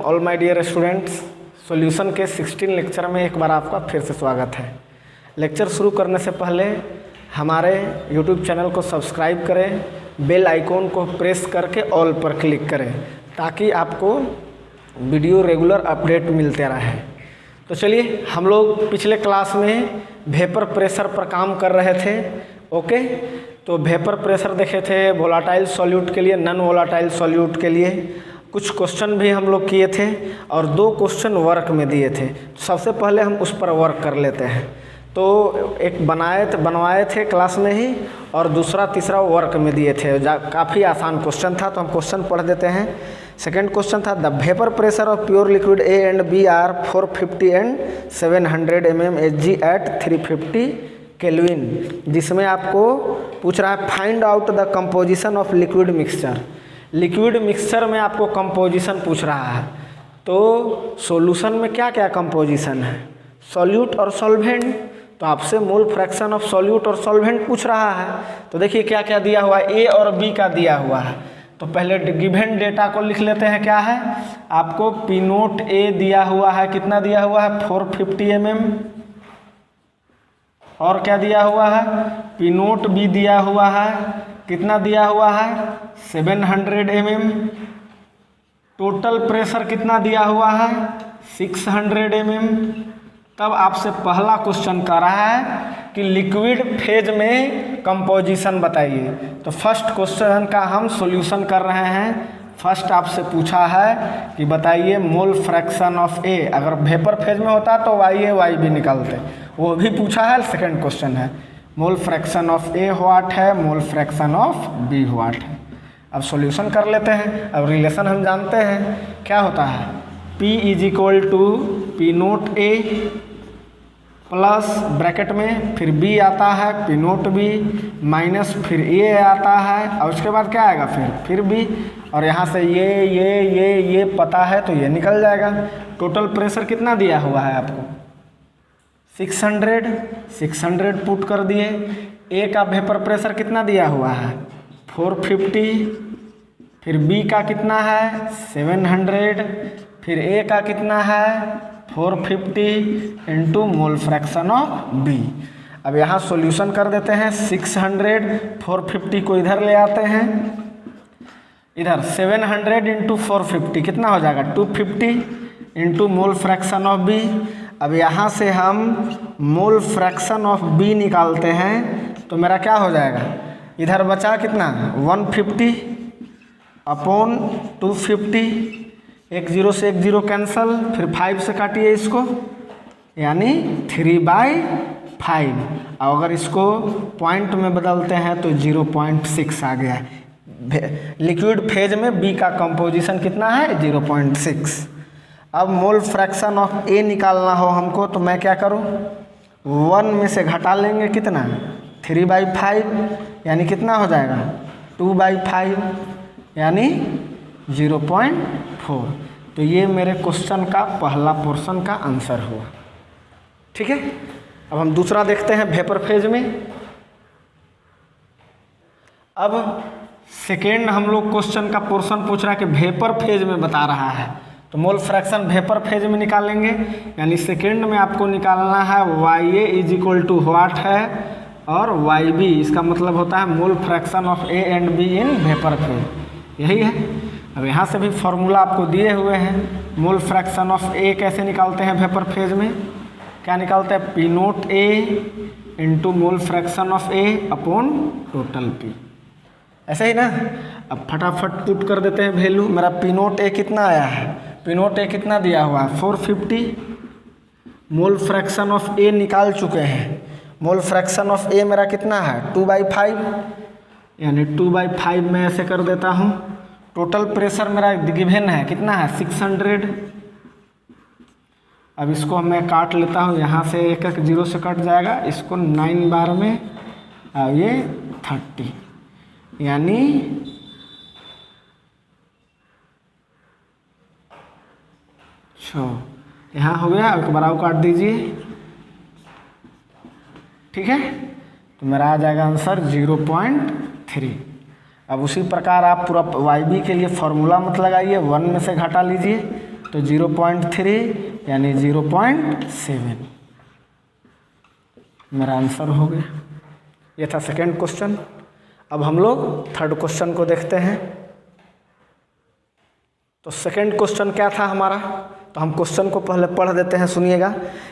All my dear students, solution के 16 lecture में एक बार आपका फिर से स्वागत है। लेक्चर शुरू करने से पहले हमारे यूट्यूब चैनल को सब्सक्राइब करें, बेल आइकॉन को प्रेस करके ऑल पर क्लिक करें ताकि आपको वीडियो रेगुलर अपडेट मिलते रहे। तो चलिए, हम लोग पिछले क्लास में वेपर प्रेशर पर काम कर रहे थे। ओके, तो वेपर प्रेशर देखे थे वोलाटाइल सॉल्यूट के लिए, नॉन वोलाटाइल सॉल्यूट के लिए। कुछ क्वेश्चन भी हम लोग किए थे और 2 क्वेश्चन वर्क में दिए थे। सबसे पहले हम उस पर वर्क कर लेते हैं। तो एक बनवाए थे क्लास में ही, और दूसरा तीसरा वर्क में दिए थे। काफ़ी आसान क्वेश्चन था, तो हम क्वेश्चन पढ़ देते हैं। सेकेंड क्वेश्चन था, the vapour pressure of pure liquid A and B are 450 and 700 mm Hg at 350 kelvin, जिसमें आपको पूछ रहा है find out the composition of liquid mixture. Liquid mixture में आपको कंपोजिशन पूछ रहा है। तो सॉल्यूशन में क्या क्या कंपोजिशन है, सॉल्यूट और सॉल्वेंट। तो आपसे मोल फ्रैक्शन ऑफ सॉल्यूट और सॉल्वेंट पूछ रहा है। तो देखिए क्या क्या दिया हुआ है, ए और बी का दिया हुआ है। तो पहले गिवन डेटा को लिख लेते हैं। क्या है, आपको पी नोट ए दिया हुआ है, कितना दिया हुआ है 450 mm, और क्या दिया हुआ है, पी नोट बी दिया हुआ है, कितना दिया हुआ है 700 mm। टोटल प्रेशर कितना दिया हुआ है 600 mm। तब आपसे पहला क्वेश्चन कर रहा है कि लिक्विड फेज में कंपोजिशन बताइए। तो फर्स्ट क्वेश्चन का हम सॉल्यूशन कर रहे हैं। फर्स्ट आपसे पूछा है कि बताइए मोल फ्रैक्शन ऑफ ए। अगर वेपर फेज में होता तो वाई ए वाई बी निकालते, वो भी पूछा है। सेकंड क्वेश्चन है mole fraction of A what है, mole fraction of B what है। अब सॉल्यूशन कर लेते हैं। अब रिलेशन हम जानते हैं क्या होता है, P is equal to P naught A plus bracket में फिर B आता है पी नोट बी माइनस फिर A आता है, और उसके बाद क्या आएगा फिर B, और यहाँ से ये पता है तो ये निकल जाएगा। टोटल प्रेशर कितना दिया हुआ है आपको 600 पुट कर दिए। ए का वेपर प्रेशर कितना दिया हुआ है 450, फिर बी का कितना है 700, फिर ए का कितना है 450 into mole fraction of B. अब यहाँ सॉल्यूशन कर देते हैं। 600 450 को इधर ले आते हैं, इधर 700 इंटू 450 कितना हो जाएगा 250 into mole fraction of B. अब यहाँ से हम मोल फ्रैक्शन ऑफ बी निकालते हैं तो मेरा क्या हो जाएगा, इधर बचा कितना 150 अपॉन 250, 1 0 से 1 0 कैंसल, फिर 5 से काटिए इसको, यानी 3/5। और अगर इसको पॉइंट में बदलते हैं तो 0.6 आ गया। लिक्विड फेज में बी का कंपोजिशन कितना है 0.6। अब मोल फ्रैक्शन ऑफ ए निकालना हो हमको तो मैं क्या करूं, 1 में से घटा लेंगे कितना 3/5, यानी कितना हो जाएगा 2/5, यानी 0.4। तो ये मेरे क्वेश्चन का पहला पोर्शन का आंसर हुआ। ठीक है, अब हम दूसरा देखते हैं वेपर फेज में। अब सेकेंड हम लोग क्वेश्चन का पोर्शन पूछ रहा है कि वेपर फेज में बता रहा है, तो मोल फ्रैक्शन वेपर फेज में निकालेंगे। यानी सेकेंड में आपको निकालना है Y A is equal to what है और वाई बी, इसका मतलब होता है mole fraction of A and B in vapour phase, यही है। अब यहाँ से भी फॉर्मूला आपको दिए हुए हैं। मोल फ्रैक्शन ऑफ ए कैसे निकालते हैं वेपर फेज में, क्या निकालते हैं P naught A into mole fraction of A upon total P, ऐसे ही ना। अब फटाफट पुट कर देते हैं वैल्यू। मेरा पी नोट ए कितना आया है, पी नोट ए कितना दिया हुआ है 450, मोल फ्रैक्शन ऑफ ए निकाल चुके हैं। मोल फ्रैक्शन ऑफ ए मेरा कितना है 2/5, यानी 2/5 में ऐसे कर देता हूँ। टोटल प्रेशर मेरा गिवन है कितना है 600। अब इसको मैं काट लेता हूँ, यहाँ से 1 0 से कट जाएगा, इसको 9 बार में, और ये 30, यानी यहाँ हो गया। एक बार और काट दीजिए, ठीक है। तो मेरा आ जाएगा आंसर 0.3। अब उसी प्रकार आप पूरा वाई बी के लिए फॉर्मूला मत लगाइए, 1 में से घटा लीजिए तो 0.3 यानी 0.7 मेरा आंसर हो गया। ये था सेकेंड क्वेश्चन। अब हम लोग थर्ड क्वेश्चन को देखते हैं। तो सेकेंड क्वेश्चन क्या था हमारा, तो हम क्वेश्चन को पहले पढ़ देते हैं, सुनिएगा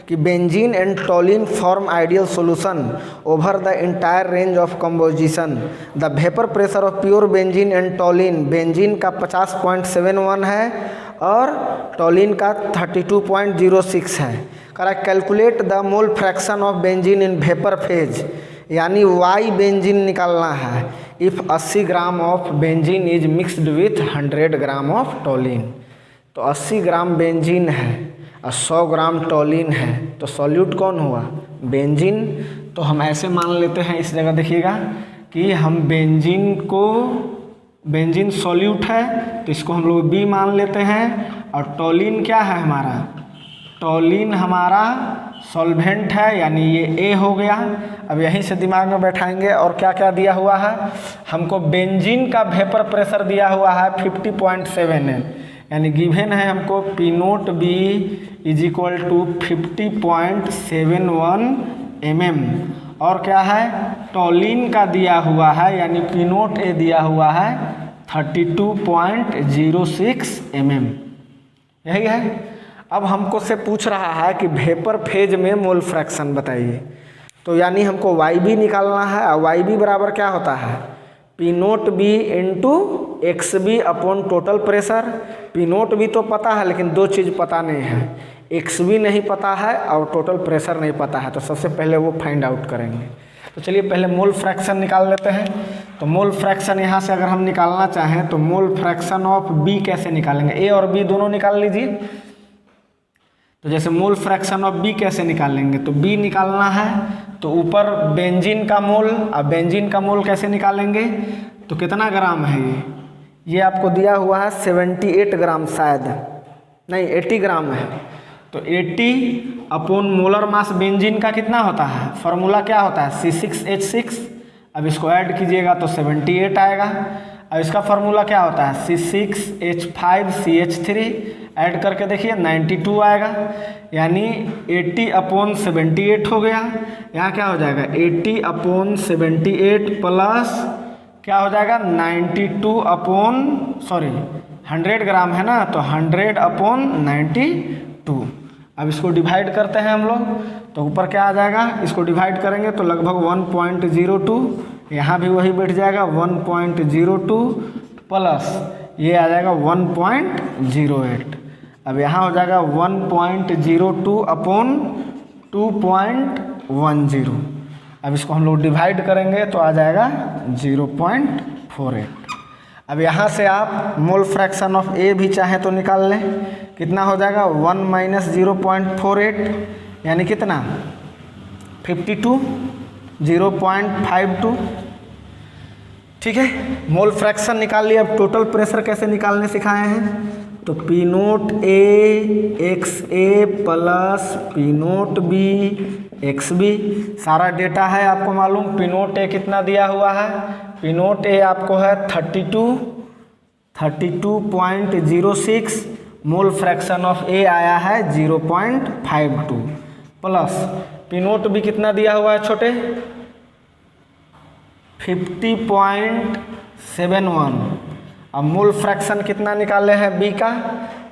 कि benzene and toluene form ideal solution over the entire range of composition. The vapour pressure of pure benzene and toluene, benzene का 50.71 है और टोलिन का 32.06 है। करा calculate the mole fraction of benzene in vapour phase, यानी Y benzene निकालना है। If 80 gram of benzene is mixed with 100 gram of toluene. तो 80 ग्राम बेंजीन है और 100 ग्राम टोलिन है, तो सॉल्यूट कौन हुआ, बेंजीन। तो हम ऐसे मान लेते हैं, इस जगह देखिएगा कि हम बेंजीन सॉल्यूट है तो इसको हम लोग बी मान लेते हैं, और टोलिन क्या है हमारा, टोलिन हमारा सॉल्वेंट है, यानी ये ए हो गया। अब यहीं से दिमाग में बैठाएंगे और क्या क्या दिया हुआ है हमको, बेंजीन का वेपर प्रेशर दिया हुआ है 50.7 यानी गिवन है हमको P naught B is equal to 50.71 mm, और क्या है टोलिन का दिया हुआ है यानी पी नोट ए दिया हुआ है 32.06 mm, यही है। अब हमको से पूछ रहा है कि वेपर फेज में मोल फ्रैक्शन बताइए, तो यानी हमको वाई बी निकालना है, और वाई बी बराबर क्या होता है, P naught B into X B upon total pressure. P naught B तो पता है लेकिन दो चीज़ पता नहीं है, एक्स बी नहीं पता है और टोटल प्रेशर नहीं पता है, तो सबसे पहले वो फाइंड आउट करेंगे। तो चलिए पहले मोल फ्रैक्शन निकाल लेते हैं। तो मोल फ्रैक्शन यहाँ से अगर हम निकालना चाहें तो मोल फ्रैक्शन ऑफ बी कैसे निकालेंगे, ए और बी दोनों निकाल लीजिए। तो जैसे मोल फ्रैक्शन ऑफ बी कैसे निकालेंगे, तो बी निकालना है तो ऊपर बेंजीन का मोल, अब बेंजीन का मोल कैसे निकालेंगे, तो कितना ग्राम है ये आपको दिया हुआ है 78 ग्राम, शायद नहीं 80 ग्राम है। तो 80 अपॉन मोलर मास बेंजीन का कितना होता है, फार्मूला क्या होता है C6H6। अब इसको ऐड कीजिएगा तो 78 आएगा। अब इसका फार्मूला क्या होता है C6H5CH3, ऐड करके देखिए 92 आएगा, यानी 80 अपॉन 78 हो गया। यहाँ क्या हो जाएगा 80 अपॉन 78 प्लस क्या हो जाएगा 92 अपॉन 100 ग्राम है ना, तो 100 अपॉन 92। अब इसको डिवाइड करते हैं हम लोग, तो ऊपर क्या आ जाएगा, इसको डिवाइड करेंगे तो लगभग 1.02, यहाँ भी वही बैठ जाएगा 1.02 प्लस ये आ जाएगा 1.08। अब यहाँ हो जाएगा 1.02 अपॉन 2.10। अब इसको हम लोग डिवाइड करेंगे तो आ जाएगा 0.48। अब यहाँ से आप मोल फ्रैक्शन ऑफ ए भी चाहें तो निकाल लें, कितना हो जाएगा 1 माइनस 0.48 यानी कितना 52, 0.52। ठीक है, मोल फ्रैक्शन निकाल लिया। अब टोटल प्रेशर कैसे निकालने सिखाए हैं, तो P naught A X A plus P naught B X B, सारा डेटा है आपको मालूम। पी नोट ए कितना दिया हुआ है, पी नोट ए आपको है 32.06, मोल फ्रैक्शन ऑफ ए आया है 0.52 प्लस पी नोट बी कितना दिया हुआ है छोटे 50.71। अब मोल फ्रैक्शन कितना निकाले हैं बी का,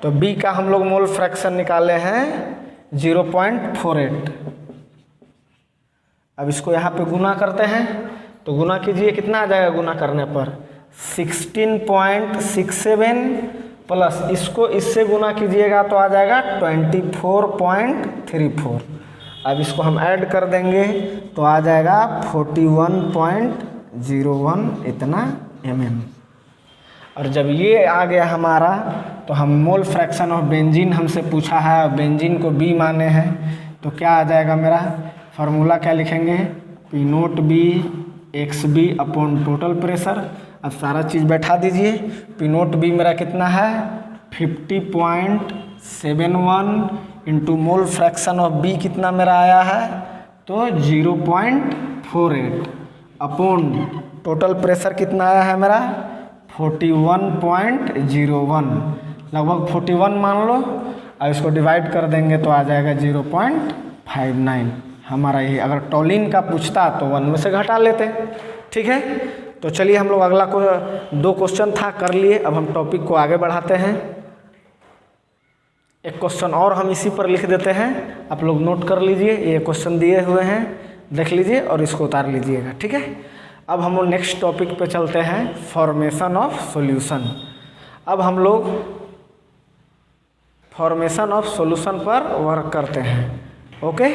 तो बी का हम लोग मोल फ्रैक्शन निकाले हैं 0.48। अब इसको यहाँ पे गुना करते हैं, तो गुना कीजिए, कितना आ जाएगा गुना करने पर 16.67 प्लस इसको इससे गुना कीजिएगा तो आ जाएगा 24.34। अब इसको हम ऐड कर देंगे तो आ जाएगा 41.01 इतना mm। और जब ये आ गया हमारा, तो हम मोल फ्रैक्शन ऑफ बेंजीन हमसे पूछा है, बेंजीन को बी माने हैं, तो क्या आ जाएगा मेरा फार्मूला क्या लिखेंगे, P naught B X B upon total pressure. अब सारा चीज़ बैठा दीजिए, पी नोट बी मेरा कितना है 50.71 into mole fraction of B कितना मेरा आया है तो 0.48 अपॉन टोटल प्रेशर कितना आया है मेरा 41.01, लगभग 41 मान लो, और इसको डिवाइड कर देंगे तो आ जाएगा 0.59 हमारा। ये अगर टॉलिन का पूछता तो 1 में से घटा लेते। ठीक है, तो चलिए हम लोग अगला को 2 क्वेश्चन था कर लिए। अब हम टॉपिक को आगे बढ़ाते हैं। एक क्वेश्चन और हम इसी पर लिख देते हैं, आप लोग नोट कर लीजिए। ये क्वेश्चन दिए हुए हैं, देख लीजिए और इसको उतार लीजिएगा। ठीक है, अब हम लोग नेक्स्ट टॉपिक पे चलते हैं, फॉर्मेशन ऑफ सॉल्यूशन। अब हम लोग फॉर्मेशन ऑफ सॉल्यूशन पर वर्क करते हैं। ओके,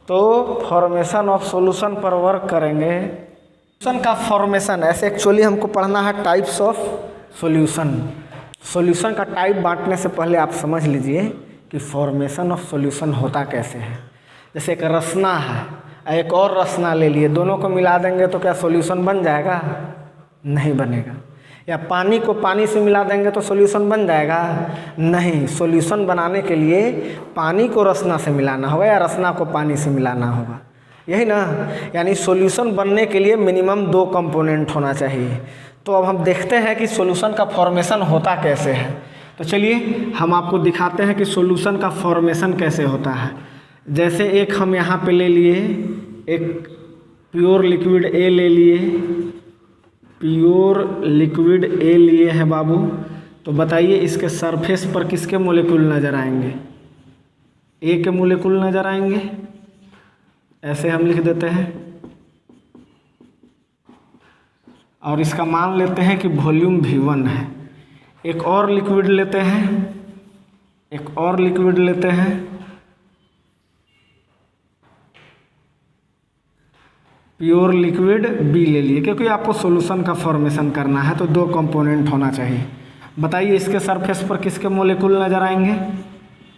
तो फॉर्मेशन ऑफ सॉल्यूशन पर वर्क करेंगे। सॉल्यूशन का फॉर्मेशन, ऐसे एक्चुअली हमको पढ़ना है टाइप्स ऑफ सॉल्यूशन। सॉल्यूशन का टाइप बांटने से पहले आप समझ लीजिए कि फॉर्मेशन ऑफ सॉल्यूशन होता कैसे है। जैसे एक रसना है, एक और रसना ले लिए, दोनों को मिला देंगे तो क्या सॉल्यूशन बन जाएगा? नहीं बनेगा। या पानी को पानी से मिला देंगे तो सॉल्यूशन बन जाएगा? नहीं। सॉल्यूशन बनाने के लिए पानी को रसना से मिलाना होगा या रसना को पानी से मिलाना होगा, यही ना। यानी सॉल्यूशन बनने के लिए मिनिमम 2 कंपोनेंट होना चाहिए। तो अब हम देखते हैं कि सॉल्यूशन का फॉर्मेशन होता कैसे है। तो चलिए हम आपको दिखाते हैं कि सॉल्यूशन का फॉर्मेशन कैसे होता है। जैसे एक हम यहाँ पे ले लिए, एक प्योर लिक्विड ए ले लिए, प्योर लिक्विड ए लिए हैं बाबू। तो बताइए इसके सरफेस पर किसके मोलिक्यूल नज़र आएंगे? ए के मोलिक्यूल नज़र आएंगे। ऐसे हम लिख देते हैं और इसका मान लेते हैं कि वॉल्यूम V1 है। एक और लिक्विड लेते हैं, एक और लिक्विड लेते हैं, प्योर लिक्विड बी ले लिए, क्योंकि आपको सॉल्यूशन का फॉर्मेशन करना है तो 2 कंपोनेंट होना चाहिए। बताइए इसके सरफेस पर किसके मोलिक्यूल नज़र आएंगे?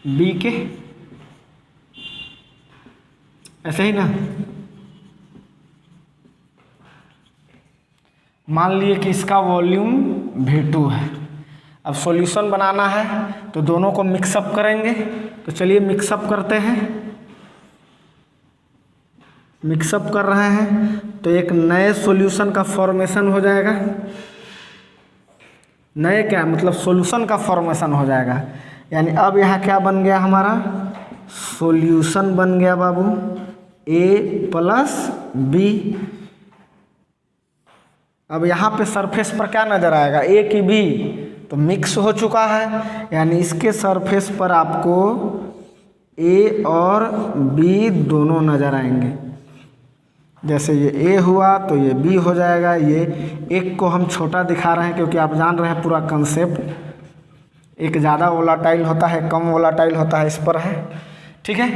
बी के। ऐसे ही ना। मान लिए कि इसका वॉल्यूम V2 है। अब सॉल्यूशन बनाना है तो दोनों को मिक्सअप करेंगे। तो चलिए मिक्सअप करते हैं। मिक्सअप कर रहे हैं तो एक नए सॉल्यूशन का फॉर्मेशन हो जाएगा। नए क्या मतलब सॉल्यूशन का फॉर्मेशन हो जाएगा। यानी अब यहाँ क्या बन गया हमारा? सॉल्यूशन बन गया बाबू A प्लस B। अब यहाँ पे सरफेस पर क्या नज़र आएगा? A की B, तो मिक्स हो चुका है। यानी इसके सरफेस पर आपको A और B दोनों नज़र आएंगे। जैसे ये A हुआ तो ये B हो जाएगा। ये एक को हम छोटा दिखा रहे हैं क्योंकि आप जान रहे हैं पूरा कंसेप्ट। एक ज़्यादा वोलाटाइल होता है, कम वोलाटाइल होता है, इस पर है। ठीक है,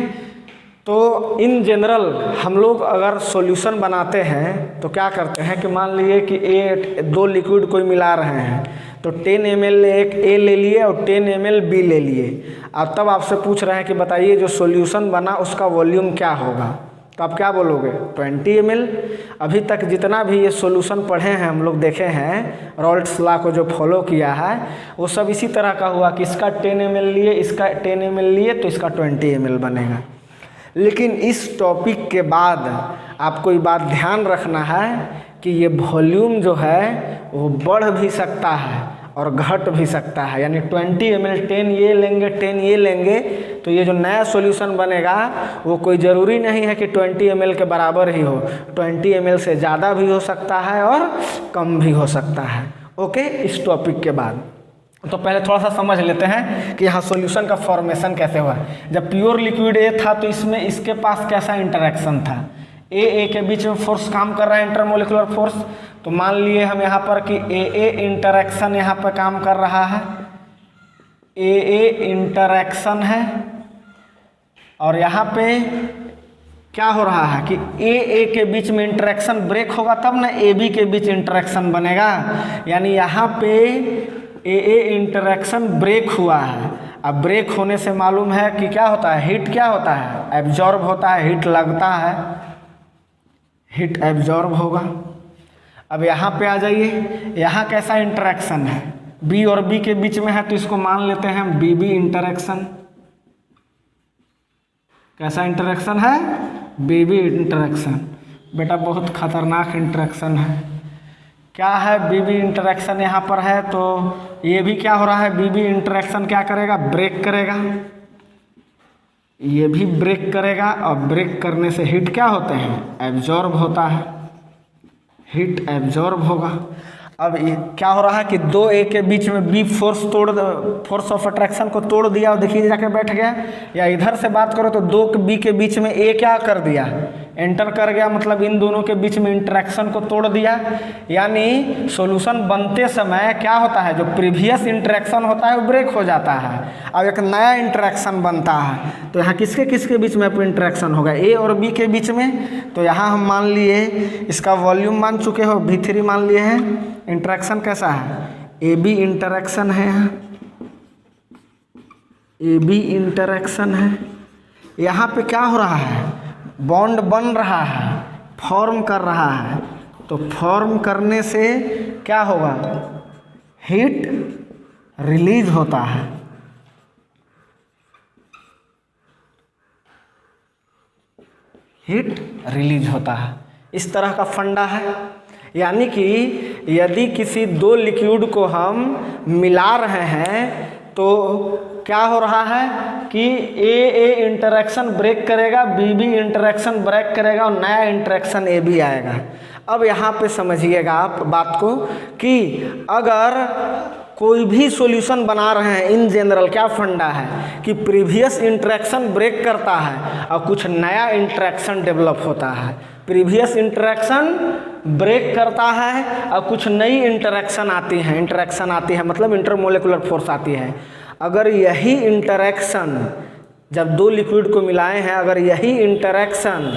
तो इन जनरल हम लोग अगर सॉल्यूशन बनाते हैं तो क्या करते हैं कि मान लीजिए कि 2 लिक्विड कोई मिला रहे हैं तो 10 ml एक A ले लिए और 10 ml B ले लिए। अब तब आपसे पूछ रहे हैं कि बताइए जो सॉल्यूशन बना उसका वॉल्यूम क्या होगा? तो आप क्या बोलोगे? 20 ml। अभी तक जितना भी ये सॉल्यूशन पढ़े हैं हम लोग देखे हैं, रॉल्ट्स लॉ को जो फॉलो किया है वो सब इसी तरह का हुआ कि इसका 10 ml लिए, इसका 10 ml लिए तो इसका 20 ml बनेगा। लेकिन इस टॉपिक के बाद आपको ये बात ध्यान रखना है कि ये वॉल्यूम जो है वो बढ़ भी सकता है और घट भी सकता है। यानी 20 ml 10 ये लेंगे 10 ये लेंगे तो ये जो नया सॉल्यूशन बनेगा वो कोई ज़रूरी नहीं है कि 20 ml के बराबर ही हो। 20 ml से ज़्यादा भी हो सकता है और कम भी हो सकता है। ओके, इस टॉपिक के बाद तो पहले थोड़ा सा समझ लेते हैं कि यहाँ सॉल्यूशन का फॉर्मेशन कैसे हुआ। जब प्योर लिक्विड ए था तो इसमें इसके पास कैसा इंटरेक्शन था? ए के बीच में फोर्स काम कर रहा है, इंटरमोलिकुलर फोर्स। तो मान लिए हम यहाँ पर कि ए इंटरेक्शन यहाँ पर काम कर रहा है, ए इंटरेक्शन है। और यहाँ पे क्या हो रहा है कि ए के बीच में इंटरेक्शन ब्रेक होगा तब ना ए बी के बीच इंटरेक्शन बनेगा। यानी यहाँ पे ए इंटरेक्शन ब्रेक हुआ है। अब ब्रेक होने से मालूम है कि क्या होता है? हीट क्या होता है? एब्जॉर्ब होता है, हीट लगता है, हीट एब्जॉर्ब होगा। अब यहाँ पे आ जाइए, यहाँ कैसा इंटरेक्शन है? बी और बी के बीच में है तो इसको मान लेते हैं हम बी इंटरेक्शन। कैसा इंटरेक्शन है? B interaction. बेटा बहुत खतरनाक इंटरेक्शन है। क्या है, बीबी इंटरेक्शन यहाँ पर है, तो ये भी क्या हो रहा है, बीबी इंटरेक्शन क्या करेगा, ब्रेक करेगा, ये भी ब्रेक करेगा, और ब्रेक करने से हीट क्या होते हैं, एब्जॉर्ब होता है, हीट एब्जॉर्ब होगा। अब ये क्या हो रहा है कि दो ए के बीच में बी फोर्स ऑफ अट्रैक्शन को तोड़ दिया और देखिए जाके बैठ गया। या इधर से बात करो तो दो बी के बीच में ए क्या कर दिया, एंटर कर गया, मतलब इन दोनों के बीच में इंटरेक्शन को तोड़ दिया। यानी सॉल्यूशन बनते समय क्या होता है, जो प्रीवियस इंटरेक्शन होता है वो ब्रेक हो जाता है, अब एक नया इंटरेक्शन बनता है। तो यहाँ किसके किसके बीच में इंटरेक्शन होगा, ए और बी के बीच में। तो यहाँ हम मान लिए इसका वॉल्यूम मान चुके हो, V3 मान लिए हैं। इंटरेक्शन कैसा है, ए बी इंटरेक्शन है, यहाँ ए बी इंटरेक्शन है। यहाँ पे क्या हो रहा है, बॉन्ड बन रहा है, फॉर्म कर रहा है। तो फॉर्म करने से क्या होगा, हीट रिलीज होता है। हीट रिलीज होता है, इस तरह का फंडा है। यानी कि यदि किसी दो लिक्विड को हम मिला रहे हैं तो क्या हो रहा है कि ए इंटरेक्शन ब्रेक करेगा, बी इंटरेक्शन ब्रेक करेगा और नया इंटरेक्शन ए भी आएगा। अब यहाँ पे समझिएगा आप बात को कि अगर कोई भी सॉल्यूशन बना रहे हैं, इन जनरल क्या फंडा है कि प्रीवियस इंटरेक्शन ब्रेक करता है और कुछ नया इंटरेक्शन डेवलप होता है। प्रीवियस इंटरेक्शन ब्रेक करता है और कुछ नई इंटरेक्शन आती है, मतलब इंटरमोलिकुलर फोर्स आती है। अगर यही इंटरेक्शन जब दो लिक्विड को मिलाए हैं, अगर यही इंटरेक्शन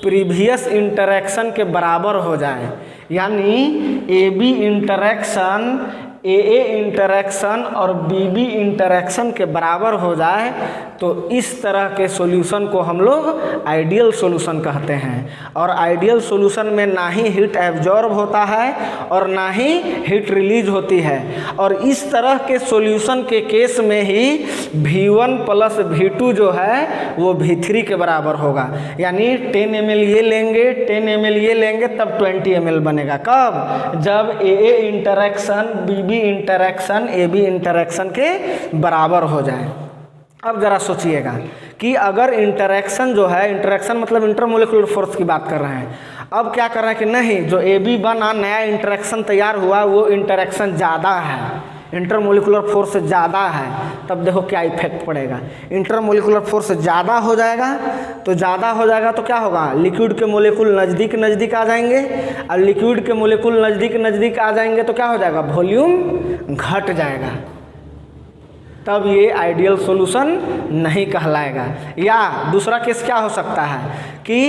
प्रीवियस इंटरेक्शन के बराबर हो जाए, यानी ए बी इंटरेक्शन ए इंटरेक्शन और बी इंटरेक्शन के बराबर हो जाए, तो इस तरह के सॉल्यूशन को हम लोग आइडियल सॉल्यूशन कहते हैं। और आइडियल सॉल्यूशन में ना ही हीट एब्जॉर्ब होता है और ना ही हीट रिलीज होती है। और इस तरह के सॉल्यूशन के केस में ही V1 प्लस V2 जो है वो V3 के बराबर होगा। यानी 10 ml ये लेंगे, 10 ml ये लेंगे, तब 20 ml बनेगा। कब, जब A interaction B interaction A B interaction के बराबर हो जाए। अब जरा सोचिएगा कि अगर इंटरेक्शन जो है, इंटरेक्शन मतलब इंटरमोलिकुलर फोर्स की बात कर रहे हैं। अब क्या कर रहे हैं कि नहीं, जो ए बी बना, नया इंटरेक्शन तैयार हुआ, वो इंटरेक्शन ज़्यादा है, इंटरमोलिकुलर फोर्स ज़्यादा है, तब देखो क्या इफेक्ट पड़ेगा। इंटरमोलिकुलर फोर्स ज़्यादा हो जाएगा, तो ज़्यादा हो जाएगा तो क्या होगा, लिक्विड के मोलिकुल नज़दीक नज़दीक आ जाएंगे, और लिक्विड के मोलिकुल नज़दीक नज़दीक आ जाएंगे तो क्या हो जाएगा, वॉल्यूम घट जाएगा, तब ये आइडियल सॉल्यूशन नहीं कहलाएगा। या दूसरा केस क्या हो सकता है कि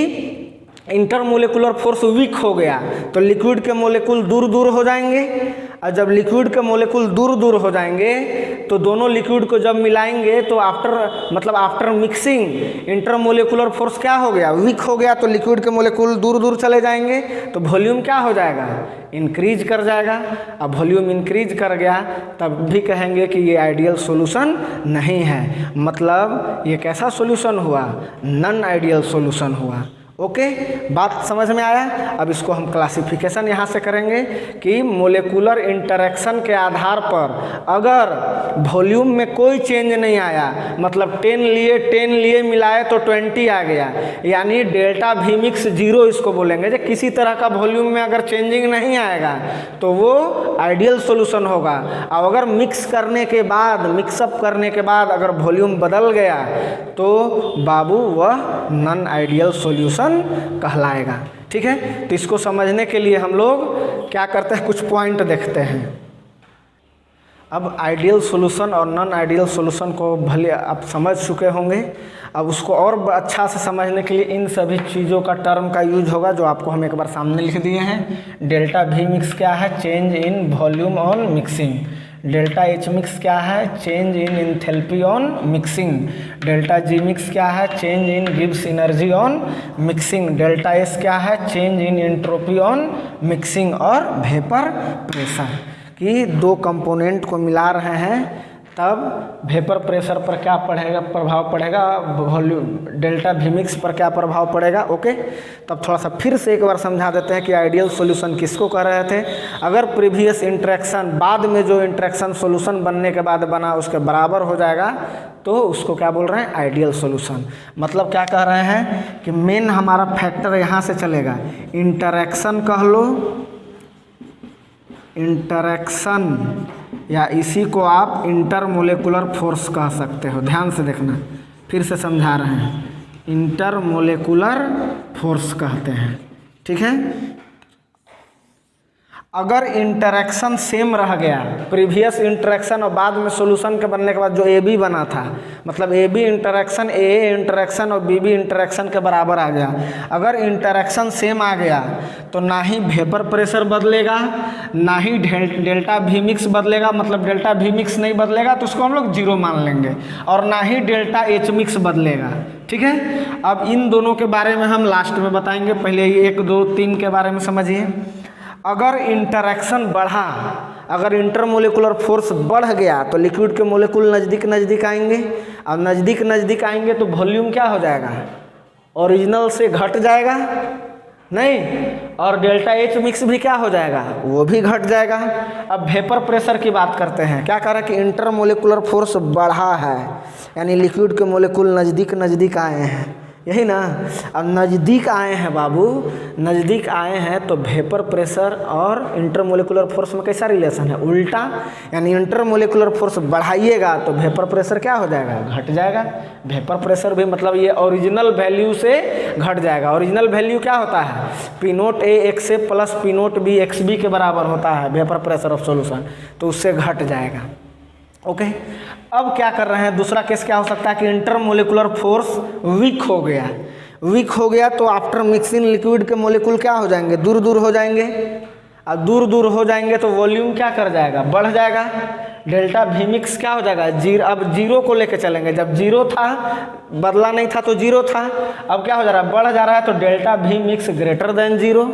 इंटरमोलिकुलर फोर्स वीक हो गया, तो लिक्विड के मोलिकुल दूर दूर हो जाएंगे, और जब लिक्विड के मोलिकुल दूर दूर हो जाएंगे तो दोनों लिक्विड को जब मिलाएंगे तो आफ्टर मिक्सिंग इंटरमोलिकुलर फोर्स क्या हो गया, वीक हो गया, तो लिक्विड के मोलिकुल दूर दूर चले जाएंगे, तो वॉल्यूम क्या हो जाएगा, इंक्रीज कर जाएगा। अब वॉल्यूम इंक्रीज कर गया तब भी कहेंगे कि ये आइडियल सॉल्यूशन नहीं है, मतलब ये कैसा सॉल्यूशन हुआ, नॉन आइडियल सॉल्यूशन हुआ। ओके, बात समझ में आया। अब इसको हम क्लासिफिकेशन यहाँ से करेंगे कि मोलेकुलर इंटरेक्शन के आधार पर अगर वॉल्यूम में कोई चेंज नहीं आया, मतलब 10 लिए मिलाए तो 20 आ गया, यानी डेल्टा V मिक्स 0 इसको बोलेंगे। जो किसी तरह का वॉल्यूम में अगर चेंजिंग नहीं आएगा तो वो आइडियल सॉल्यूशन होगा। और अगर मिक्सअप करने के बाद अगर वॉल्यूम बदल गया तो बाबू वह नॉन आइडियल सॉल्यूशन कहलाएगा। ठीक है, तो इसको समझने के लिए हम लोग क्या करते हैं, कुछ पॉइंट देखते हैं। अब आइडियल सॉल्यूशन और नॉन आइडियल सॉल्यूशन को भले आप समझ चुके होंगे, अब उसको और अच्छा से समझने के लिए इन सभी चीज़ों का टर्म का यूज होगा जो आपको हम एक बार सामने लिख दिए हैं। डेल्टा V मिक्स क्या है, change in volume on mixing. Delta H mix क्या है, change in enthalpy on mixing. Delta G mix क्या है, change in Gibbs energy on mixing. Delta S क्या है, change in entropy on mixing. और vapour pressure, कि दो component को मिला रहे हैं तब वेपर प्रेशर पर क्या पड़ेगा, प्रभाव पड़ेगा, वॉल्यूम डेल्टा वी मिक्स पर क्या प्रभाव पड़ेगा। ओके, तब थोड़ा सा फिर से एक बार समझा देते हैं कि आइडियल सॉल्यूशन किसको कह रहे थे। अगर प्रीवियस इंटरेक्शन बाद में जो इंटरेक्शन सॉल्यूशन बनने के बाद बना उसके बराबर हो जाएगा तो उसको क्या बोल रहे हैं, आइडियल सॉल्यूशन। मतलब क्या कह रहे हैं कि मेन हमारा फैक्टर यहाँ से चलेगा, इंटरेक्शन कह लो, इंटरेक्शन, या इसी को आप इंटरमोलेकुलर फोर्स कह सकते हो। ध्यान से देखना, फिर से समझा रहे हैं, इंटरमोलेकुलर फोर्स कहते हैं। ठीक है, अगर इंटरेक्शन सेम रह गया, प्रीवियस इंटरेक्शन और बाद में सॉल्यूशन के बनने के बाद जो ए बी बना था, मतलब ए बी इंटरेक्शन ए इंटरेक्शन और बी बी इंटरेक्शन के बराबर आ गया। अगर इंटरेक्शन सेम आ गया तो ना ही वेपर प्रेशर बदलेगा, ना ही डेल्टा वी मिक्स बदलेगा, मतलब डेल्टा वी मिक्स नहीं बदलेगा तो उसको हम लोग जीरो मान लेंगे, और ना ही डेल्टा एच मिक्स बदलेगा। ठीक है, अब इन दोनों के बारे में हम लास्ट में बताएंगे, पहले 1 2 3 के बारे में समझिए। अगर इंटरेक्शन बढ़ा, अगर इंटरमोलेकुलर फोर्स बढ़ गया तो लिक्विड के मोलेकुल नज़दीक नज़दीक आएंगे, और नज़दीक नज़दीक आएंगे तो वॉल्यूम क्या हो जाएगा, ओरिजिनल से घट जाएगा नहीं, और डेल्टा एच मिक्स भी क्या हो जाएगा, वो भी घट जाएगा। अब वेपर प्रेशर की बात करते हैं, क्या कह रहा है कि इंटरमोलेकुलर फोर्स बढ़ा है, यानी लिक्विड के मोलेकुल नज़दीक नज़दीक आए हैं, यही ना। अब नज़दीक आए हैं बाबू, नज़दीक आए हैं तो वेपर प्रेशर और इंटरमोलेकुलर फोर्स में कैसा रिलेशन है, उल्टा, यानी इंटरमोलेकुलर फोर्स बढ़ाइएगा तो वेपर प्रेशर क्या हो जाएगा, घट जाएगा। वेपर प्रेशर भी मतलब ये ओरिजिनल वैल्यू से घट जाएगा। ओरिजिनल वैल्यू क्या होता है, P naught A X A plus P naught B X B के बराबर होता है वेपर प्रेशर ऑफ सॉल्यूशन, तो उससे घट जाएगा। ओके, अब क्या कर रहे हैं, दूसरा केस क्या हो सकता है कि इंटरमोलेकुलर फोर्स वीक हो गया। वीक हो गया तो आफ्टर मिक्सिंग लिक्विड के मोलेकुल क्या हो जाएंगे, दूर दूर हो जाएंगे। अब दूर दूर हो जाएंगे तो वॉल्यूम क्या कर जाएगा, बढ़ जाएगा। डेल्टा वी मिक्स क्या हो जाएगा, अब जीरो को लेके चलेंगे। जब जीरो था, बदला नहीं था तो जीरो था, अब क्या हो जा रहा है, बढ़ जा रहा है, तो delta we mix greater than zero,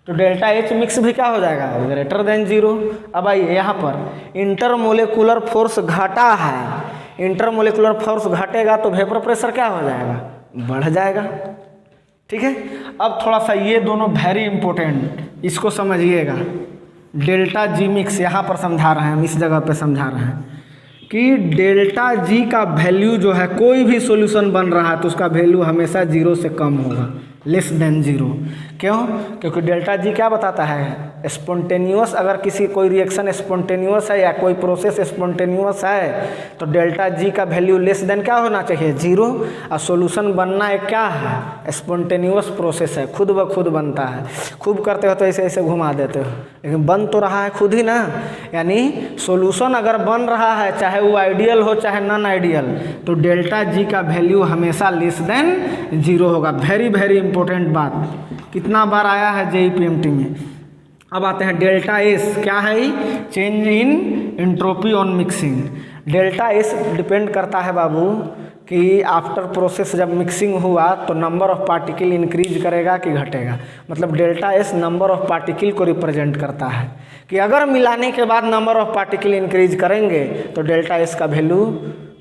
तो डेल्टा एच मिक्स भी क्या हो जाएगा, ग्रेटर देन जीरो। अब आइए यहाँ पर इंटरमोलेकुलर फोर्स घटा है, इंटरमोलेकुलर फोर्स घटेगा तो वेपर प्रेशर क्या हो जाएगा, बढ़ जाएगा। ठीक है, अब थोड़ा सा ये दोनों वेरी इंपॉर्टेंट, इसको समझिएगा। डेल्टा जी मिक्स यहाँ पर समझा रहे हैं हम, इस जगह पे समझा रहे हैं कि डेल्टा जी का वैल्यू जो है, कोई भी सॉल्यूशन बन रहा है तो उसका वैल्यू हमेशा जीरो से कम होगा, लेस देन जीरो। क्यों, क्योंकि डेल्टा जी क्या बताता है, स्पॉन्टेनियस, अगर किसी कोई रिएक्शन स्पॉन्टेनियस है या कोई प्रोसेस स्पॉन्टेनियस है तो डेल्टा जी का वैल्यू लेस देन क्या होना चाहिए, जीरो। और सॉल्यूशन बनना एक क्या है, स्पॉन्टेनियस प्रोसेस है, खुद ब खुद बनता है। खूब करते हो तो ऐसे ऐसे घुमा देते हो, लेकिन बन तो रहा है खुद ही ना। यानी सॉल्यूशन अगर बन रहा है, चाहे वो आइडियल हो चाहे नॉन आइडियल, तो डेल्टा जी का वैल्यू हमेशा लेस देन जीरो होगा। वेरी वेरी इंपॉर्टेंट बात, कितना बार आया है JEE-PMT में। अब आते हैं डेल्टा एस, क्या है, change in entropy on mixing. Delta S depend करता है बाबू कि आफ्टर प्रोसेस जब मिक्सिंग हुआ तो नंबर ऑफ पार्टिकल इंक्रीज करेगा कि घटेगा। मतलब delta S number of particle को रिप्रेजेंट करता है कि अगर मिलाने के बाद नंबर ऑफ पार्टिकल इंक्रीज करेंगे तो डेल्टा एस का वैल्यू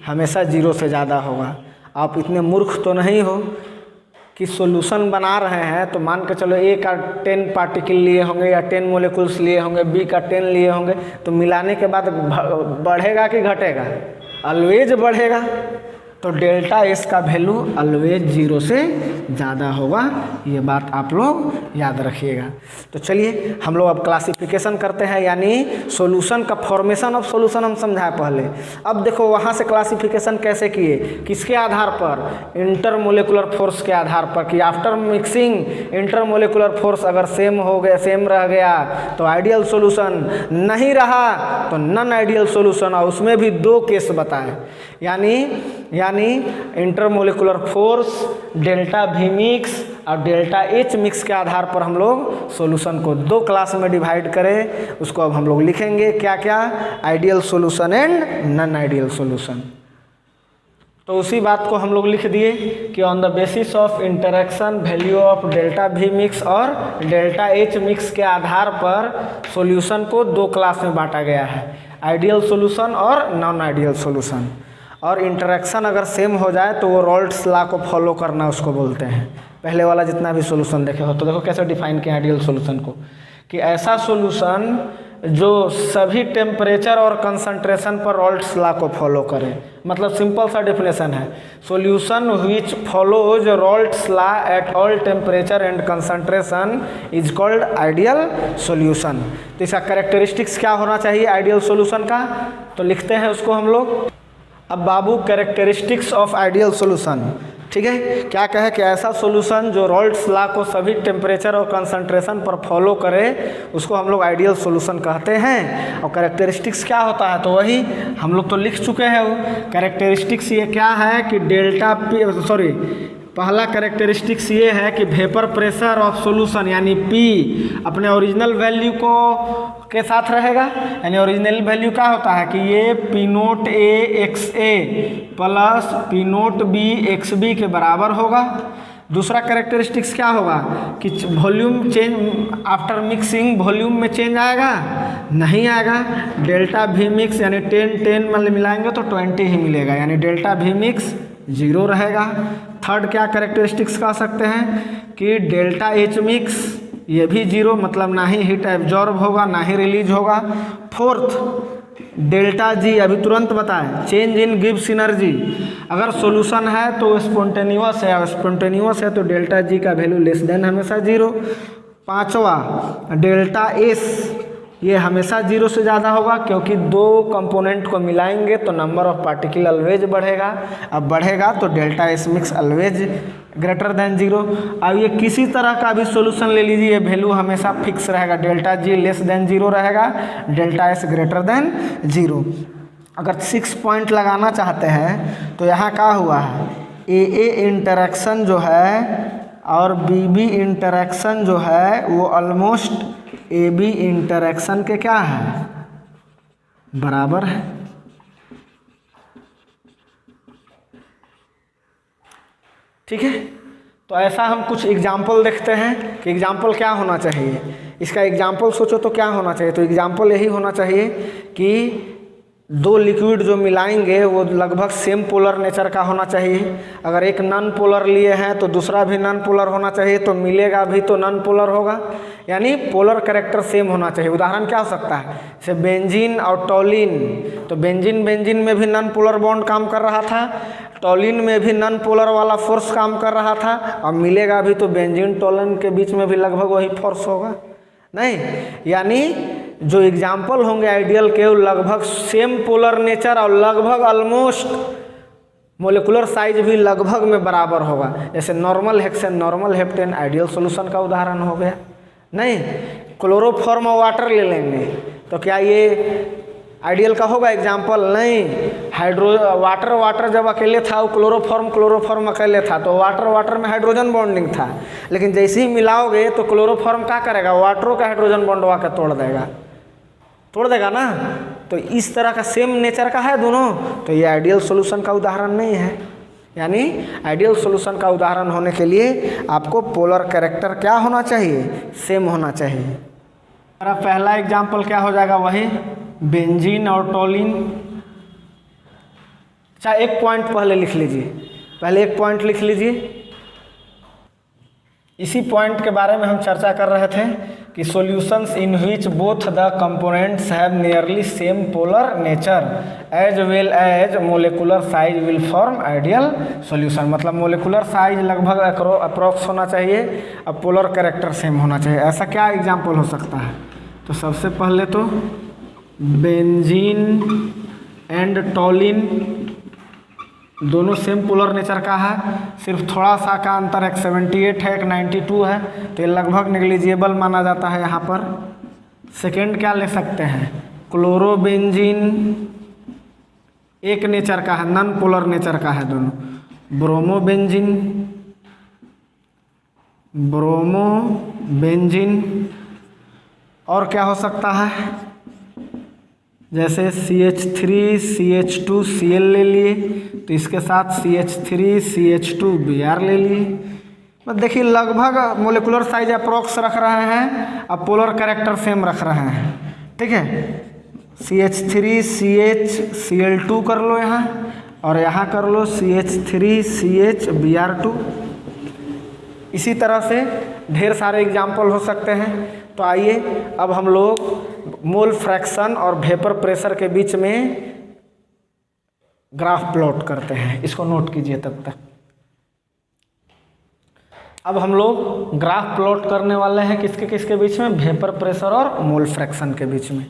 हमेशा जीरो से ज़्यादा होगा। आप इतने मूर्ख तो नहीं हो कि सॉल्यूशन बना रहे हैं तो मान के चलो ए का 10 पार्टिकल लिए होंगे या 10 मोलेकुल्स लिए होंगे, बी का 10 लिए होंगे, तो मिलाने के बाद बढ़ेगा कि घटेगा, ऑलवेज बढ़ेगा। तो डेल्टा एस का वैल्यू ऑलवेज जीरो से ज़्यादा होगा, ये बात आप लोग याद रखिएगा। तो चलिए हम लोग अब क्लासिफिकेशन करते हैं, यानी सॉल्यूशन का फॉर्मेशन ऑफ सॉल्यूशन हम समझाए पहले। अब देखो वहाँ से क्लासिफिकेशन कैसे किए, किसके आधार पर, इंटरमोलेकुलर फोर्स के आधार पर, कि आफ्टर मिक्सिंग इंटरमोलेकुलर फोर्स अगर सेम हो गया, सेम रह गया तो आइडियल सॉल्यूशन, नहीं रहा तो नॉन आइडियल सॉल्यूशन। और उसमें भी 2 केस बताए, यानी इंटरमोलेकुलर फोर्स, डेल्टा वी मिक्स और डेल्टा एच मिक्स के आधार पर हम लोग सॉल्यूशन को 2 क्लास में डिवाइड करें। उसको अब हम लोग लिखेंगे क्या क्या, ideal solution and non ideal solution. तो उसी बात को हम लोग लिख दिए कि on the basis of interaction value of delta we mix और डेल्टा एच मिक्स के आधार पर सॉल्यूशन को 2 क्लास में बांटा गया है, आइडियल सॉल्यूशन और नॉन आइडियल सॉल्यूशन। और इंटरेक्शन अगर सेम हो जाए तो वो रॉल्ड्स लॉ को फॉलो करना उसको बोलते हैं। पहले वाला जितना भी सॉल्यूशन देखे हो तो देखो कैसे डिफाइन किया आइडियल सॉल्यूशन को, कि ऐसा सॉल्यूशन जो सभी टेम्परेचर और कंसंट्रेशन पर रॉल्ड्स लॉ को फॉलो करे। मतलब सिंपल सा डेफिनेशन है, solution which follows Raoult's law at all temperature and concentration is called ideal solution. तो इसका कैरेक्टरिस्टिक्स क्या होना चाहिए आइडियल सॉल्यूशन का, तो लिखते हैं उसको हम लोग। अब बाबू कैरेक्टरिस्टिक्स ऑफ आइडियल सॉल्यूशन, ठीक है, क्या कहे कि ऐसा सॉल्यूशन जो रॉल्ड्स लॉ को सभी टेम्परेचर और कंसंट्रेशन पर फॉलो करे उसको हम लोग आइडियल सॉल्यूशन कहते हैं। और कैरेक्टरिस्टिक्स क्या होता है तो वही हम लोग तो लिख चुके हैं। वो कैरेक्टरिस्टिक्स ये क्या है कि पहला कैरेक्टरिस्टिक्स ये है कि वेपर प्रेशर ऑफ सॉल्यूशन यानी P अपने ओरिजिनल वैल्यू को के साथ रहेगा। यानी ओरिजिनल वैल्यू क्या होता है कि ये P note A XA plus P note B XB के बराबर होगा। दूसरा कैरेक्टरिस्टिक्स क्या होगा कि volume change after mixing volume में चेंज आएगा, नहीं आएगा। डेल्टा V मिक्स यानी 10 मतलब मिलाएंगे तो 20 ही मिलेगा, यानी डेल्टा V मिक्स 0 रहेगा। थर्ड क्या कैरेक्टरिस्टिक्स कह सकते हैं कि डेल्टा H मिक्स ये भी 0, मतलब ना ही हीट एब्जॉर्ब होगा ना ही रिलीज होगा। फोर्थ डेल्टा G अभी तुरंत बताएं, चेंज इन गिब्स एनर्जी। अगर सॉल्यूशन है तो स्पॉन्टेनियस है, और स्पॉन्टेनियस है तो डेल्टा G का वैल्यू लेस देन हमेशा 0। पांचवा डेल्टा S ये हमेशा 0 से ज़्यादा होगा, क्योंकि दो कंपोनेंट को मिलाएंगे तो नंबर ऑफ पार्टिकल ऑलवेज बढ़ेगा। अब बढ़ेगा तो delta S mix always greater than 0। अब ये किसी तरह का भी सॉल्यूशन ले लीजिए, ये वैल्यू हमेशा फिक्स रहेगा, डेल्टा G लेस देन 0 रहेगा, डेल्टा S ग्रेटर देन 0। अगर 6 पॉइंट लगाना चाहते हैं तो यहाँ क्या हुआ है, AA इंटरेक्शन जो है और BB इंटरेक्शन जो है वो ऑलमोस्ट AB इंटरेक्शन के क्या है, बराबर है। ठीक है, तो ऐसा हम कुछ एग्जाम्पल देखते हैं कि एग्जाम्पल क्या होना चाहिए। इसका एग्जाम्पल सोचो तो क्या होना चाहिए, तो एग्जाम्पल यही होना चाहिए कि दो लिक्विड जो मिलाएंगे वो लगभग सेम पोलर नेचर का होना चाहिए। अगर एक नॉन पोलर लिए हैं तो दूसरा भी नॉन पोलर होना चाहिए, तो मिलेगा भी तो नॉन पोलर होगा, यानी पोलर कैरेक्टर सेम होना चाहिए। उदाहरण क्या हो सकता है, जैसे बेंजीन और टॉलिन, तो बेंजीन में भी नॉन पोलर बॉन्ड काम कर रहा था, टॉलिन में भी नॉन पोलर वाला फोर्स काम कर रहा था, और मिलेगा भी तो बेंजीन टॉलिन के बीच में भी लगभग वही फोर्स होगा, नहीं। यानी जो एग्जाम्पल होंगे आइडियल के वो लगभग सेम पोलर नेचर और लगभग ऑलमोस्ट मोलिकुलर साइज भी लगभग में बराबर होगा। जैसे normal hexane normal heptane ideal solution का उदाहरण हो गया, नहीं। क्लोरोफॉर्म और वाटर ले लेंगे तो क्या ये आइडियल का होगा एग्जाम्पल, नहीं। वाटर जब अकेले था वो क्लोरोफॉर्म अकेले था, तो वाटर में हाइड्रोजन बॉन्डिंग था, लेकिन जैसे ही मिलाओगे तो क्लोरोफॉर्म क्या करेगा, वाटरों का हाइड्रोजन बॉन्ड वाकर तोड़ देगा ना। तो इस तरह का सेम नेचर का है दोनों, तो ये आइडियल सॉल्यूशन का उदाहरण नहीं है। यानी आइडियल सॉल्यूशन का उदाहरण होने के लिए आपको पोलर कैरेक्टर क्या होना चाहिए, सेम होना चाहिए। हमारा पहला एग्जाम्पल क्या हो जाएगा, वही बेंजीन और टॉलिन। अच्छा, एक पॉइंट पहले लिख लीजिए, इसी पॉइंट के बारे में हम चर्चा कर रहे थे कि solutions in which both the components have nearly same polar nature as well as molecular size will form ideal solution. मतलब मोलिकुलर साइज लगभग अप्रॉक्स होना चाहिए, अब पोलर कैरेक्टर सेम होना चाहिए। ऐसा क्या एग्जाम्पल हो सकता है, तो सबसे पहले तो बेंजीन एंड टॉलिन दोनों सेम पोलर नेचर का है, सिर्फ थोड़ा सा का अंतर, एक 78 है एक 92 है, तो ये लगभग नेग्लिजिबल माना जाता है यहाँ पर। सेकेंड क्या ले सकते हैं, क्लोरोबेंजीन एक नेचर का है, नॉन पोलर नेचर का है दोनों। ब्रोमोबेंजीन और क्या हो सकता है, जैसे CH3 CH2 Cl ले लिए, तो इसके साथ CH3 CH2 Br ले लिए। मतलब देखिए लगभग मोलिकुलर साइज अप्रोक्स रख रहे हैं, अब पोलर कैरेक्टर सेम रख रहे हैं, ठीक है। CH3CHCl2 कर लो यहाँ, और यहाँ कर लो CH3CHBr2। इसी तरह से ढेर सारे एग्जाम्पल हो सकते हैं। तो आइए अब हम लोग मोल फ्रैक्शन और वेपर प्रेशर के बीच में ग्राफ प्लॉट करते हैं। इसको नोट कीजिए तब तक। अब हम लोग ग्राफ प्लॉट करने वाले हैं किसके किसके बीच में, वेपर प्रेशर और मोल फ्रैक्शन के बीच में।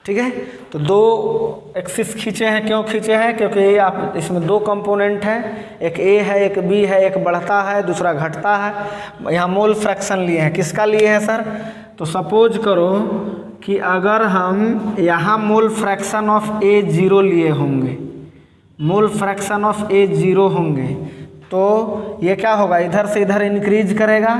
ठीक है, तो दो एक्सिस खींचे हैं। क्यों खींचे हैं? क्योंकि ये आप इसमें दो कंपोनेंट हैं, एक ए है एक बी है, एक बढ़ता है दूसरा घटता है। यहाँ मोल फ्रैक्शन लिए हैं। किसका लिए हैं सर? तो सपोज करो कि अगर हम यहाँ मोल फ्रैक्शन ऑफ ए 0 लिए होंगे, मोल फ्रैक्शन ऑफ ए 0 होंगे, तो ये क्या होगा, इधर से इधर इंक्रीज करेगा।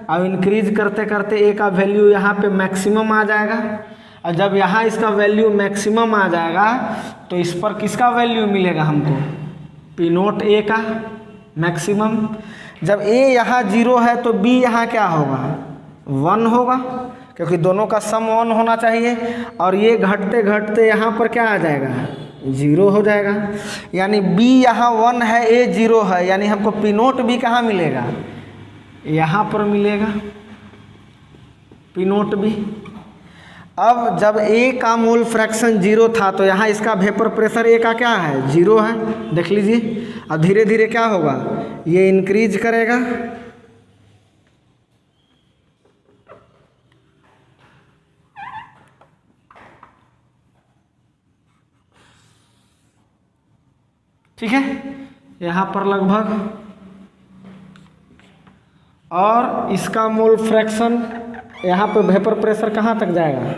अब इंक्रीज करते करते ए का वैल्यू यहाँ पे मैक्सिमम आ जाएगा, और जब यहाँ इसका वैल्यू मैक्सिमम आ जाएगा तो इस पर किसका वैल्यू मिलेगा हमको, पी नोट ए का मैक्सिमम। जब ए यहाँ 0 है तो बी यहाँ क्या होगा, 1 होगा, क्योंकि दोनों का सम 1 होना चाहिए। और ये घटते घटते यहाँ पर क्या आ जाएगा, 0 हो जाएगा। यानी बी यहाँ 1 है, ए 0 है, यानी हमको पी नोट बी कहाँ मिलेगा, यहाँ पर मिलेगा पी नोट बी। अब जब ए का मोल फ्रैक्शन 0 था तो यहाँ इसका वेपर प्रेशर ए का क्या है, 0 है, देख लीजिए। अब धीरे धीरे क्या होगा, ये इंक्रीज करेगा, ठीक है, यहाँ पर लगभग, और इसका मोल फ्रैक्शन यहाँ पे वेपर प्रेशर कहाँ तक जाएगा,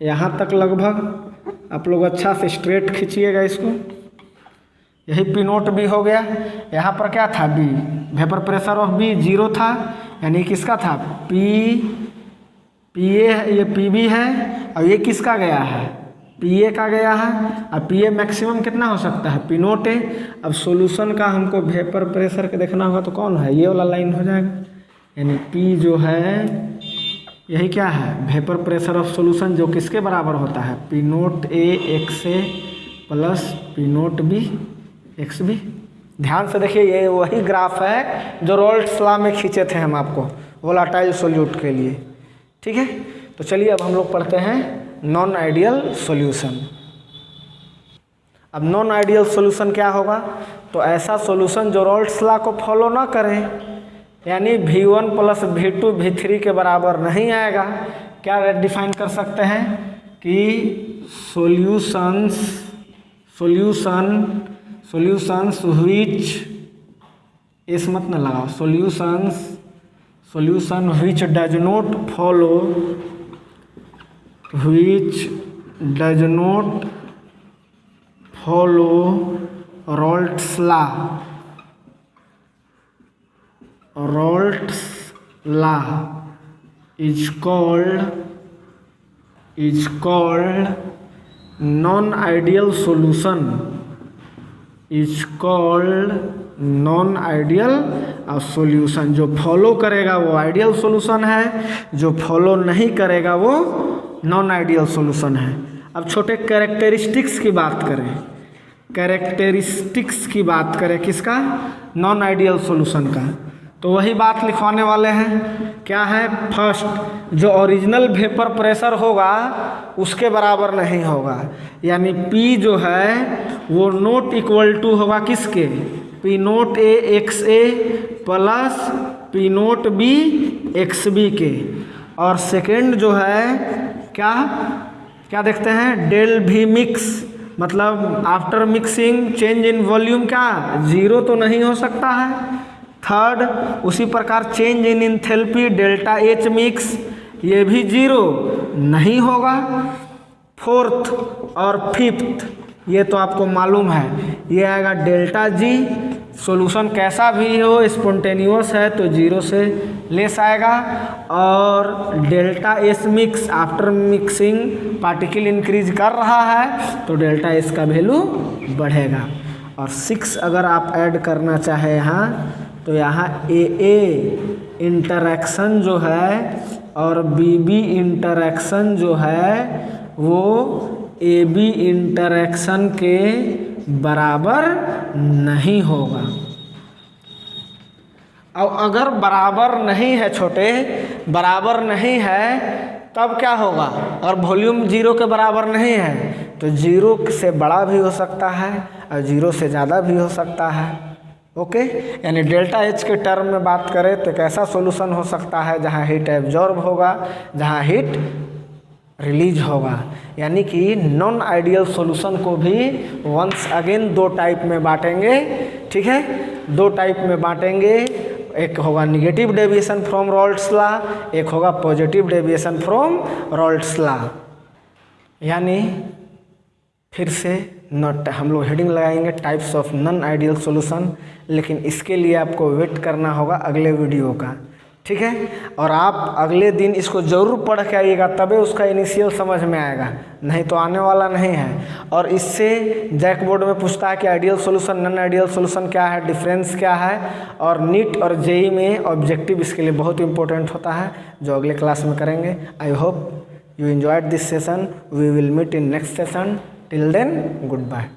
यहाँ तक लगभग। आप लोग अच्छा से स्ट्रेट खींचिएगा इसको। यही पी नोट बी हो गया। यहाँ पर क्या था, B, vapour pressure of B 0 था, यानी किसका था, पी ए, ये पी बी है, और ये किसका गया है, पी ए का गया है। अब पी ए मैक्सिमम कितना हो सकता है, पी नोट ए। अब सॉल्यूशन का हमको वेपर प्रेशर के देखना होगा तो कौन है, ये वाला लाइन हो जाएगा, यानी पी जो है यही क्या है, वेपर प्रेशर ऑफ सॉल्यूशन, जो किसके बराबर होता है, P naught A X A plus P naught B X B. ध्यान से देखिए, ये वही ग्राफ है जो रोल्ट्स लॉ में खींचे थे हम आपको वोलाटाइल सॉल्यूट के लिए। ठीक है, तो चलिए अब हम लोग पढ़ते हैं नॉन आइडियल सॉल्यूशन। अब नॉन आइडियल सॉल्यूशन क्या होगा, तो ऐसा सॉल्यूशन जो रोल्ट्स लॉ को फॉलो ना करे, यानी V1 प्लस V2 V3 के बराबर नहीं आएगा। क्या डिफाइन कर सकते हैं कि सॉल्यूशंस व्हिच, इस मत न लगाओ, solution which does not follow Raoult's law is called non-ideal solution, solution. जो फॉलो करेगा वो आइडियल सॉल्यूशन है, जो फॉलो नहीं करेगा वो नॉन आइडियल सॉल्यूशन है। अब छोटे कैरेक्टरिस्टिक्स की बात करें किसका, नॉन आइडियल सॉल्यूशन का, तो वही बात लिखवाने वाले हैं। क्या है, फर्स्ट, जो ओरिजिनल वेपर प्रेशर होगा उसके बराबर नहीं होगा, यानी P जो है वो नोट इक्वल टू होगा किसके, P naught A X A plus P naught B X B के। और सेकेंड जो है क्या देखते हैं, डेल भी मिक्स, मतलब after mixing change in volume क्या 0 तो नहीं हो सकता है। थर्ड, उसी प्रकार change in enthalpy delta H mix, ये भी 0 नहीं होगा। फोर्थ और फिफ्थ, ये तो आपको मालूम है, ये आएगा डेल्टा जी। सॉल्यूशन कैसा भी हो, स्पॉन्टेनियस है तो 0 से लेस आएगा। और delta S mix, after mixing particle increase कर रहा है तो डेल्टा एस का वैल्यू बढ़ेगा। और 6 अगर आप ऐड करना चाहे यहाँ, तो यहाँ ए इंटरैक्शन जो है और बी इंटरैक्शन जो है वो ए बी इंटरैक्शन के बराबर नहीं होगा। अब अगर बराबर नहीं है छोटे, बराबर नहीं है, तब क्या होगा? और वॉल्यूम जीरो के बराबर नहीं है तो जीरो से बड़ा भी हो सकता है और जीरो से ज़्यादा भी हो सकता है। ओके, यानी डेल्टा एच के टर्म में बात करें तो एक ऐसा सॉल्यूशन हो सकता है जहाँ हीट एब्जॉर्ब होगा, जहाँ हीट रिलीज होगा। यानी कि नॉन आइडियल सॉल्यूशन को भी वंस अगेन दो टाइप में बांटेंगे। ठीक है, दो टाइप में बांटेंगे, एक होगा निगेटिव डेविएशन फ्रॉम रॉल्ट्स लॉ, एक होगा पॉजिटिव डेविएशन फ्रॉम रॉल्ट्स लॉ। यानी फिर से नॉट हम लोग हेडिंग लगाएंगे types of non ideal solution, लेकिन इसके लिए आपको वेट करना होगा अगले वीडियो का। ठीक है, और आप अगले दिन इसको ज़रूर पढ़ के आइएगा, तभी उसका इनिशियल समझ में आएगा, नहीं तो आने वाला नहीं है। और इससे जैक बोर्ड में पूछता है कि ideal solution non ideal solution क्या है, डिफरेंस क्या है, और नीट और जेई में ऑब्जेक्टिव इसके लिए बहुत इंपॉर्टेंट होता है, जो अगले क्लास में करेंगे। I hope you enjoyed this session. We will meet in next session. Till then, goodbye.